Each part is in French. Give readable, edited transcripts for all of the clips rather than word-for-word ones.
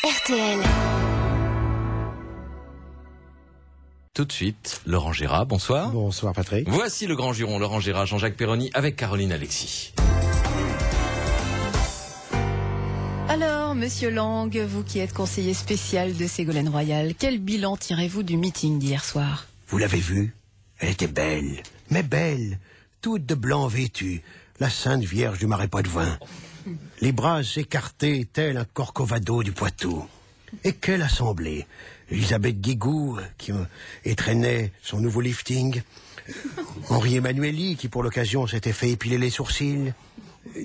RTL. Tout de suite, Laurent Gérard, bonsoir. Bonsoir Patrick. Voici le grand juron, Laurent Gérard, Jean-Jacques Perroni avec Caroline Alexis. Alors, Monsieur Lang, vous qui êtes conseiller spécial de Ségolène Royal, quel bilan tirez-vous du meeting d'hier soir? Vous l'avez vue? Elle était belle, mais belle, toute de blanc vêtue, la Sainte Vierge du Marais Poitevin. Les bras écartés tel un Corcovado du Poitou. Et quelle assemblée! Elisabeth Guigou, qui étrenait son nouveau lifting. Henri Emmanuelli, qui pour l'occasion s'était fait épiler les sourcils.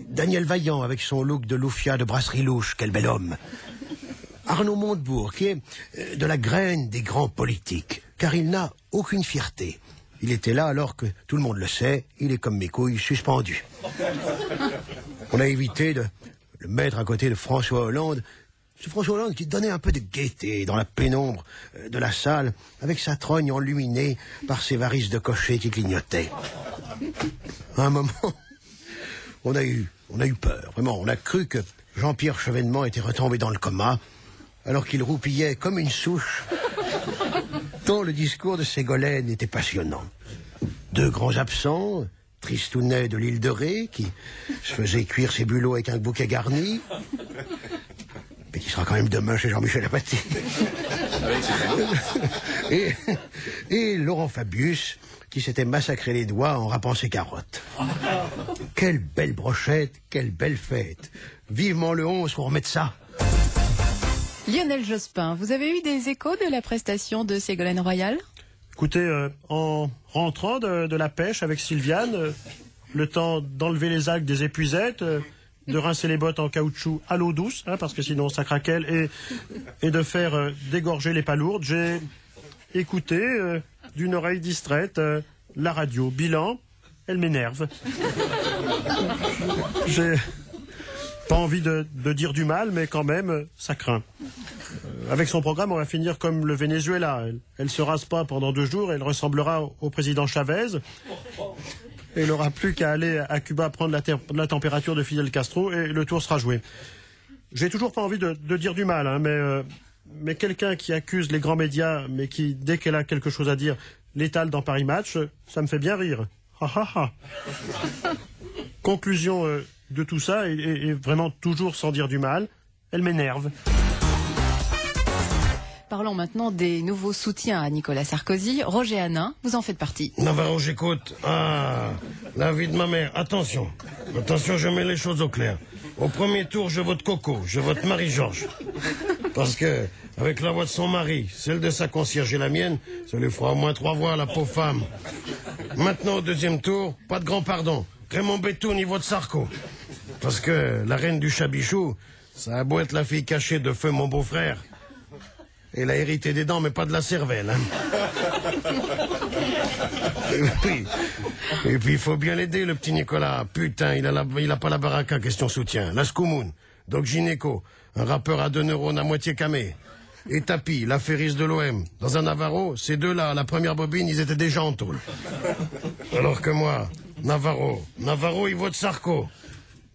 Daniel Vaillant, avec son look de loufia de brasserie louche, quel bel homme. Arnaud Montebourg, qui est de la graine des grands politiques, car il n'a aucune fierté. Il était là alors que, tout le monde le sait, il est comme mes couilles, suspendu. On a évité de le mettre à côté de François Hollande. C'est François Hollande qui donnait un peu de gaieté dans la pénombre de la salle, avec sa trogne enluminée par ses varices de cocher qui clignotaient. À un moment, on a eu peur, vraiment. On a cru que Jean-Pierre Chevènement était retombé dans le coma, alors qu'il roupillait comme une souche, tant le discours de Ségolène était passionnant. Deux grands absents, Tristounet de l'île de Ré, qui se faisait cuire ses bulots avec un bouquet garni, mais qui sera quand même demain chez Jean-Michel Apathy. et Laurent Fabius, qui s'était massacré les doigts en râpant ses carottes. Quelle belle brochette, quelle belle fête. Vivement le 11 pour remettre ça. Lionel Jospin, vous avez eu des échos de la prestation de Ségolène Royal? Écoutez, en rentrant de la pêche avec Sylviane, le temps d'enlever les algues des épuisettes, de rincer les bottes en caoutchouc à l'eau douce, parce que sinon ça craquelle, et de faire dégorger les palourdes, j'ai écouté d'une oreille distraite la radio. Bilan, elle m'énerve. J'ai pas envie de dire du mal, mais quand même, ça craint. Avec son programme, on va finir comme le Venezuela. Elle se rase pas pendant 2 jours, elle ressemblera au président Chavez. Et il n'aura plus qu'à aller à Cuba prendre la température de Fidel Castro et le tour sera joué. J'ai toujours pas envie de dire du mal, mais quelqu'un qui accuse les grands médias, mais qui, dès qu'elle a quelque chose à dire, l'étale dans Paris Match, ça me fait bien rire. Conclusion de tout ça, et vraiment toujours sans dire du mal, elle m'énerve. Parlons maintenant des nouveaux soutiens à Nicolas Sarkozy. Roger Hanin, vous en faites partie. Navarro, j'écoute. Ah, la vie de ma mère. Attention, je mets les choses au clair. Au premier tour, je vote Coco, je vote Marie-Georges. Parce que, avec la voix de son mari, celle de sa concierge et la mienne, ça lui fera au moins 3 voix, la pauvre femme. Maintenant, au deuxième tour, pas de grand pardon. Raymond Betoun, il vote Sarko. Parce que la reine du Chabichou, ça a beau être la fille cachée de feu mon beau-frère. Elle a hérité des dents, mais pas de la cervelle. Et puis, il faut bien l'aider, le petit Nicolas. Putain, il a pas la baraka, question soutien. La Skoumoun, Doc Gynéco, un rappeur à 2 neurones à moitié camé. Et Tapi, l'affairiste de l'OM. Dans un Navarro, ces deux-là, à la première bobine, ils étaient déjà en tôle. Alors que moi, Navarro, il vote Sarko.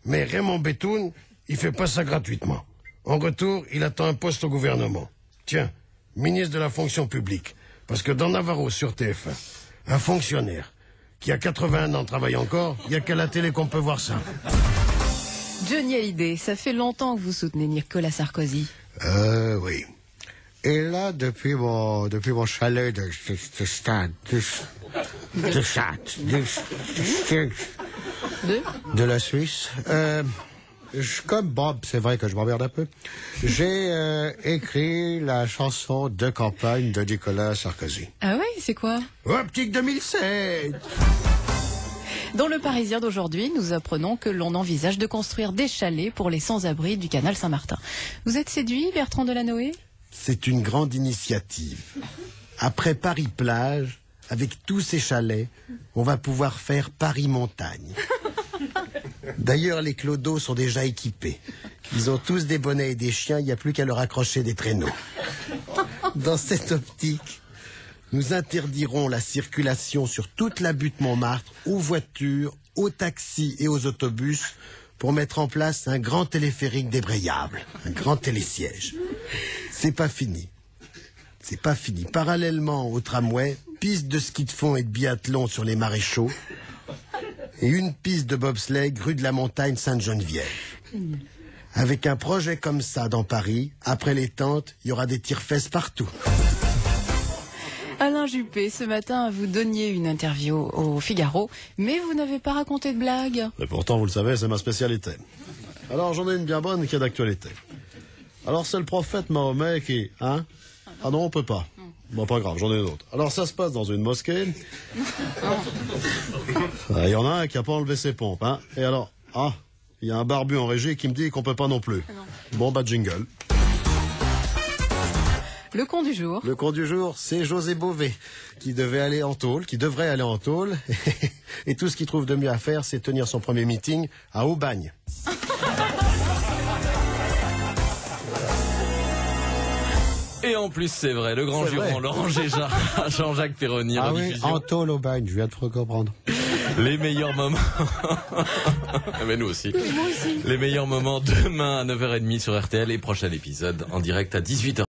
Mais Raymond Betoun, il fait pas ça gratuitement. En retour, il attend un poste au gouvernement. Tiens, ministre de la fonction publique. Parce que dans Navarro sur TF1, un fonctionnaire qui a 81 ans travaille encore, il n'y a qu'à la télé qu'on peut voir ça. Johnny Hallyday, ça fait longtemps que vous soutenez Nicolas Sarkozy. Oui. Et là, depuis mon chalet de la Suisse, comme Bob, c'est vrai que je m'emmerde un peu, j'ai écrit la chanson de campagne de Nicolas Sarkozy. Ah ouais, c'est quoi? Optique 2007. Dans Le Parisien d'aujourd'hui, nous apprenons que l'on envisage de construire des chalets pour les sans-abri du canal Saint-Martin. Vous êtes séduit, Bertrand Delanoë? C'est une grande initiative. Après Paris-Plage, avec tous ces chalets, on va pouvoir faire Paris-Montagne. D'ailleurs, les clodos sont déjà équipés. Ils ont tous des bonnets et des chiens, il n'y a plus qu'à leur accrocher des traîneaux. Dans cette optique, nous interdirons la circulation sur toute la butte Montmartre, aux voitures, aux taxis et aux autobus, pour mettre en place un grand téléphérique débrayable, un grand télésiège. C'est pas fini. C'est pas fini. Parallèlement au tramway, piste de ski de fond et de biathlon sur les maréchaux et une piste de bobsleigh rue de la Montagne Sainte-Geneviève. Avec un projet comme ça dans Paris, après les tentes, il y aura des tire-fesses partout. Alain Juppé, ce matin, vous donniez une interview au Figaro, mais vous n'avez pas raconté de blague. Et pourtant, vous le savez, c'est ma spécialité. Alors, j'en ai une bien bonne qui est d'actualité. Alors, c'est le prophète Mahomet qui... Hein? Ah non, on peut pas. Bon, pas grave, j'en ai une autre. Alors, ça se passe dans une mosquée. Il y en a un qui a pas enlevé ses pompes, hein. Et alors, il y a un barbu en régie qui me dit qu'on peut pas non plus. Bon, bah, jingle. Le con du jour. Le con du jour, c'est José Bové, qui devrait aller en tôle. Et tout ce qu'il trouve de mieux à faire, c'est tenir son premier meeting à Aubagne. Et en plus, c'est vrai, le grand juron, Laurent Géjard, Jean-Jacques Perroni, rediffusion. En tôle Aubagne, je viens de te comprendre. Les meilleurs moments. Mais nous aussi. Moi aussi. Les meilleurs moments demain à 9h30 sur RTL et prochain épisode en direct à 18h.